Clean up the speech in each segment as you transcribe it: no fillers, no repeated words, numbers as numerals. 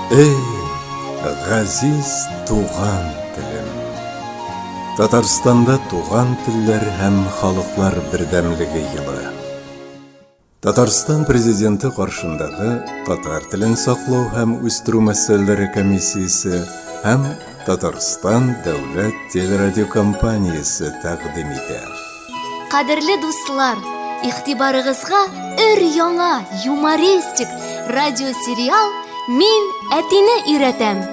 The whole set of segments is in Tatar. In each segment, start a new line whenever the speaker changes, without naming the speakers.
Эй, ғазиз туған тілім. Татарстанда туған тілдер һәм халыклар бердәмлеге елы. Татарстан президенты каршындагы татар телен саклау һәм үстерү мәсьәләләре комиссиясе һәм Татарстан дәүләт телерадиокомпаниясе тәкъдим итә.
Кадерле дуслар, игътибарыгызга өр-яңа юмористик радиосериал «Мин әтине өйрәтәм».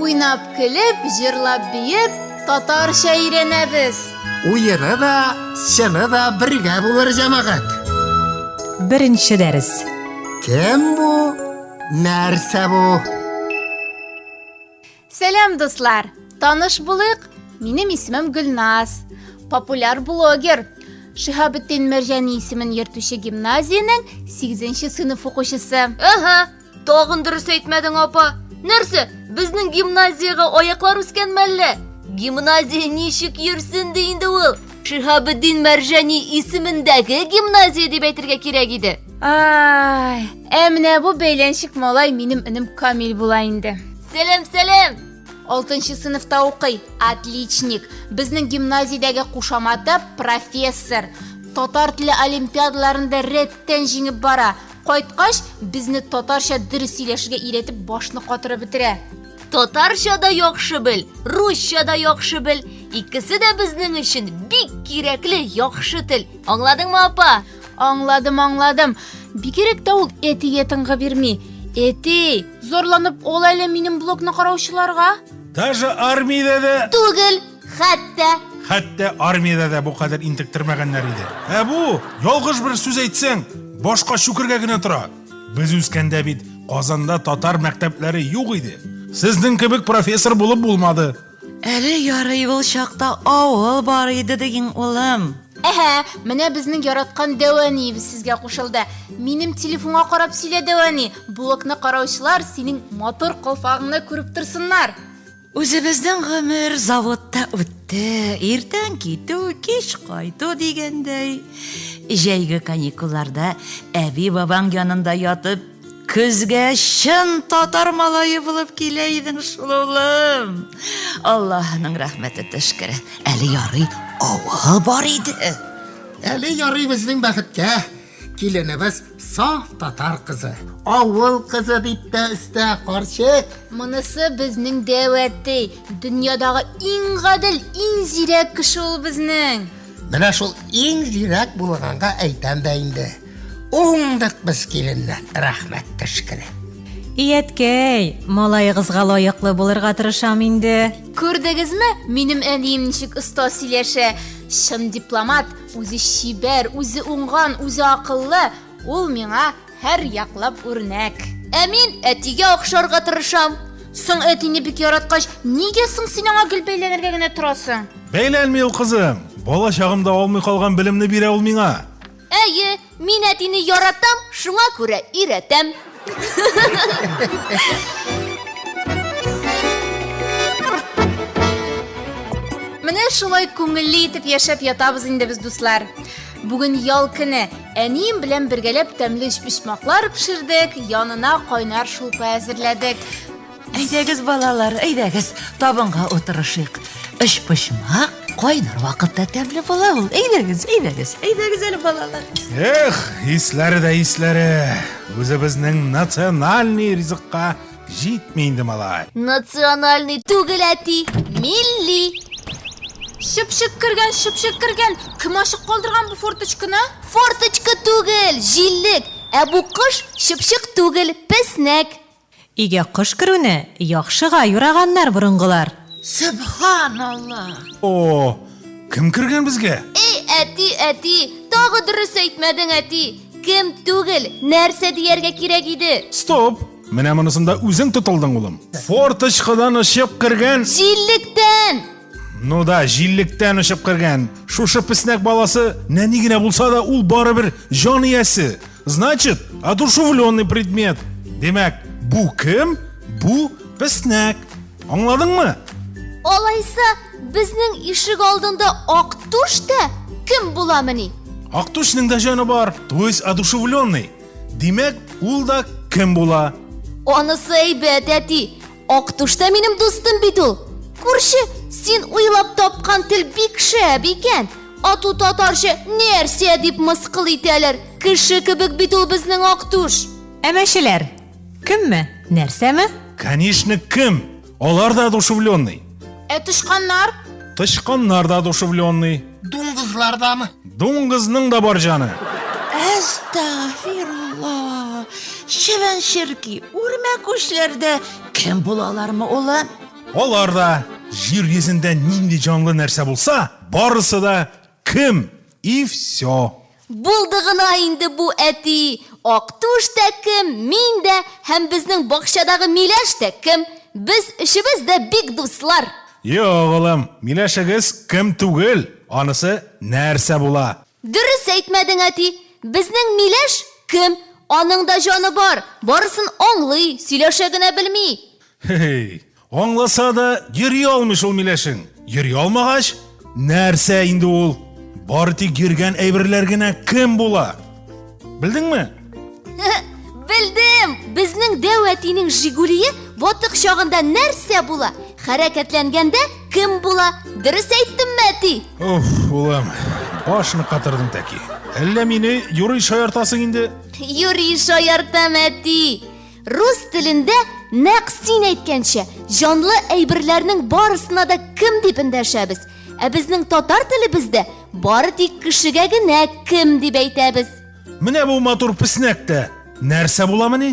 Уйнап, көлеп, җырлап, биеп, татарча өйрәнәбез.
Уйыны да, чыны да бергә булыр җәмәгать.
Беренче дәрес.
Кем бу? Нәрсә бу?
Сәлам, дуслар. Таныш булыйк. Минем исемем Гөлназ. Популяр блогер. Шиһабетдин Мәрҗани исемен йөртүче гимназиянең 8нче сыйныф укучысы.
Ага, тагын дөрес әйтмәдең, апа. Нәрсә, безнең гимназиягә аяклар үскән мәллә? Гимназия ничек йөрсен ди инде ул? Шиһабетдин Мәрҗани исемендәге гимназия дип әйтергә кирәк иде.
Ай, менә бу бәйләнчек малай минем энем Камил була инде.
Сәлам.
6нчы сыйныфта укый. Отличник. Безнең гимназиядәге кушаматы профессор. Татар теле олимпиадаларында рәттән җиңеп бара. Кайткач, безне татарча дөрес сөйләшергә өйрәтеп башны катырып бетерә.
Татарча да яхшы бел, русча да яхшы бел. Икесе дә безнең өчен бик кирәкле яхшы тел. Аңладыңмы, апа?
Аңладым. Бигрәк тә ул әтигә тыңга бирми. Әти, зорланып ул әле минем блогны караучыларга.
Даже армиядә дә,
Түгел,
хәтта армиядә дә бу кадәр интектирмәгәннәр иде. Бу, ялгыш бер сүз әйтсәң, башка шүкергә генә тора. Без үскәндә бит Казанда татар мәктәпләре юк иде. Сезнең кебек профессор булып булмады.
Әле ярый ул чакта авыл бар иде дигән улым.
Менә безнең яраткан Дәваниебез сезгә кушылды. Минем телефонга карап сөйлә, Дәвани. Блогны караучылар синең мотор калфагыңны күреп торсыннар.
Үзебезнең гомер заводта үтте. Иртән китү, кич кайту дигәндәй. Җәйге каникулларда әби бабаң янында ятып, көзгә чын татар малае булып килә идең шул улым. Аллаһның рәхмәте төшкере. Әле ярый авыл бар иде.
Әле ярый безнең бәхеткә. Киленебез саф татар кызы. Авыл кызы дип тә өстә карчык.
Монысы безнең дәвәте. Дөньядагы иң гадел, иң зирәк кеше ул безнең.
Менә шул иң зирәк булганга әйтәм дә инде. Уңдык без киленнән. Рәхмәт төшкере.
Ияткәй, малайыгызга лаеклы булырга тырышам инде.
Күрдегезме, минем әнием ничек оста сөйләшә. Чын дипломат, үзе шибәр, үзе уңган, үзе акыллы. Ул миңа һәр яклап үрнәк.
Мин әтигә охшарга тырышам.
Соң әтине бик яраткач, нигә соң син аңа гел бәйләнергә генә торасың?
Бәйләнми ул кызым. Бала чагымда алмый калган белемне бирә ул миңа.
Әйе, мин әтине яратам, шуңа күрә өйрәтәм.
Менә шулай күңелле итеп яшәп ятабыз инде без, дуслар. Бүген ял көне. Әнием белән бергәләп тәмле почмаклар пешердек, янына кайнар шулпа әзерләдек.
Әйдәгез балалар, әйдәгез, табынга утырышыйк. Өч почмак кайнар вакытта тәмле була ул. Әйдәгез әле балалар.
Исләре. Үзебезнең национальный ризыкка җитми инде малай.
Национальный түгел әти, милли.
Шыпшык кергән. Кем ачык калдырган бу форточканы?
Форточка түгел, җиллек. Бу кыш шыпшык түгел, песнәк.
Игә кыш керүне яхшыга юраганнар борынгылар.
Субханаллах.
О, кем кергән безгә?
Әти, тагы дөрес әйтмәдең, әти. Кем түгел, нәрсә дияргә кирәк иде?
Стоп. Менә монысында үзең тотылдың улым. Форточкадан очып кергән.
Җиллектән.
Ну да, җиллектән очып кергән. Шушы песнәк баласы нәни генә булса да ул барыбер җан иясе. Значит, одушевленный предмет. Демәк, бу кем? Бу песнәк. Аңладыңмы?
Алайса, безнең ишек алдында Актуш та кем буламыни?
Актушның да җаны бар, то есть одушевленный. Демәк, ул да кем була?
Анысы әйбәт, әти. Ақтуш та минем дустым бит ул. Күрші, сен уйлап тапқан тел бик шәп икән. Ату татарча нәрсә дип мыскыл итәләр. Кеше кебек бит ул безнең Ақтуш.
Әмәшеләр, кемме? Нәрсәме?
Конечно, кем? Олар да одушевленный.
Тышканнар?
Тышканнар да одушевленный.
Дуңгызлардамы?
Дуңгызның да бар жаны.
Әстәгъфирулла. Шәвән ширки, үрмә күчләрдә кем булалармы улым?
Олар да жир йөзендә нинди җанлы нәрсә булса, барысы да кем? И все.
Булды гына инде бу әти. Ақтуш та кем, мин дә һәм безнең бакчадагы Миләш тә кем. Без ишебез дә бик дуслар.
Юк, улым, Миләшегез кем түгел. Анысы нәрсә була?
Дөрес әйтмәдең, әти. Безнең Миләш кем? Аның да җаны бар. Барысын аңлый, сөйләшә генә белми.
Хей, аңласа да йөри алмыш ул Миләшең. Йөри алмагач, нәрсә инде ул? Бары тик йөргән әйберләр генә кем була? Белдеңме?
Белдем. Безнең дәүәтинең Жигулие ватык чагында нәрсә була? Хәрәкәтләнгәндә кем була? Дөрес әйттемме, әти?
Уф, улым, башны катырдың тәки. Әллә мине юрый шаяртасың инде?
Юри шаяртам, әти. Рус телендә нәкъ син әйткәнчә җанлы әйберләрнең барысына да кем дип эндәшәбез. Ә безнең татар телебездә бары тик кешегә генә кем дип әйтәбез.
Менә бу матур песнәктә нәрсә буламы ни?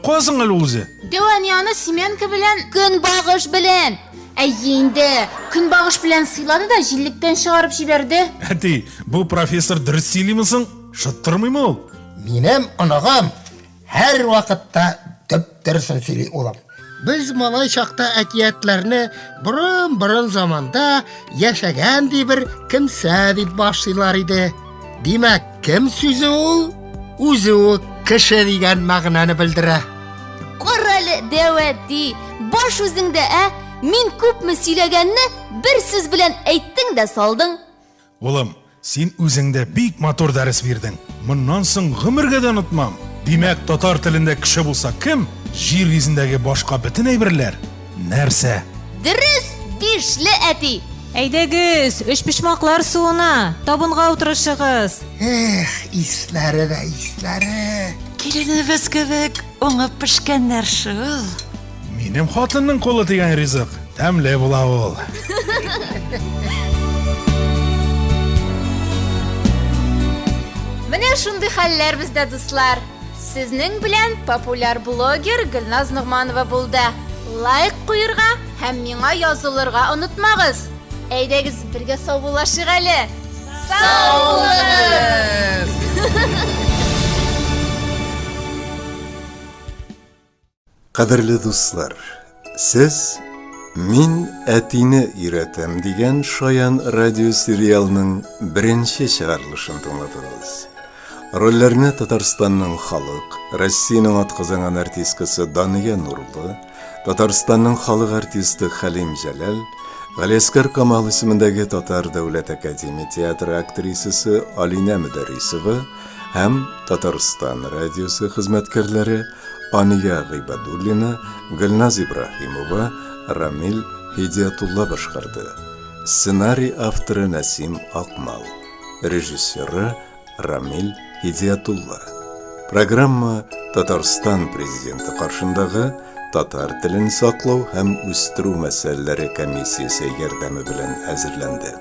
Казың әле ул үзе.
Дәванияны Семенка белән...
Көнбагыш белән.
Әйе инде, көнбагыш белән сыйлады да җиллектән чыгарып җибәрде.
Әти, бу профессор дөрес сөйлимисең? Шыттырмыймы ул?
Минем анагам һәр вакытта дөресен сөйли улам. Без малай чакта әкиятләрне борын заманда яшәгән ди бер кемсә дип башлыйлар иде. Димәк, кем сүзе ул? Үзе ул кеше дигән мәгънәне белдерә.
Каралы дәвәти. Баш үзеңдә, Мин күпме сөйләгәнне бер сүз белән әйттең дә салдың.
Улым, син үзеңдә бик матур дәрес бирдең. Моннан соң гомергә дә онытмам. Димәк, татар телендә кеше булса кем? Җир йөзендәге башка бөтен әйберләр. Нәрсә?
Дөрес, бишле, әти.
Әйдәгез, өч пишмаклар суына, табынга утырышыгыз.
Исләре дә исләре.
Киленебез кебек уңып пешкәннәр шул.
Минем хатынның колы тигән ризык. Тәмле була ул.
Менә шундый хәлләр бездә, дуслар. Сезнең белән популяр блогер Гөлназ Нугманова булды. Лайк куерга һәм миңа язылырга онытмагыз. Әйдәгез, бергә саубуллашыйк әле. Саубуллашыгыз!
Кадерле дуслар, сез «Мин әтине өйрәтәм» дигән шаян радиосериалның беренче чыгарылышын тыңладыгыз. Рольләрне Татарстанның халык, Россиянең атказанган артисткасы Дания Нурлы, Татарстанның халык артисты Халим Җәләл, Галиәскәр Камал исемендәге Татар дәүләт академия театры актрисасы Алинә Мөдәррисова һәм Татарстан радиосы хезмәткәрләре Ания Гыйбадуллина, Гөлназ Ибраһимова, Рамил Хидиятулла башкарды. Сценарий авторы Насим Акмал. Режиссеры Рамил Хидиятулла. Программа Татарстан президенты каршындагы татар телен саклау һәм үстерү мәсьәләләре комиссиясе ярдәме белән әзерләнде.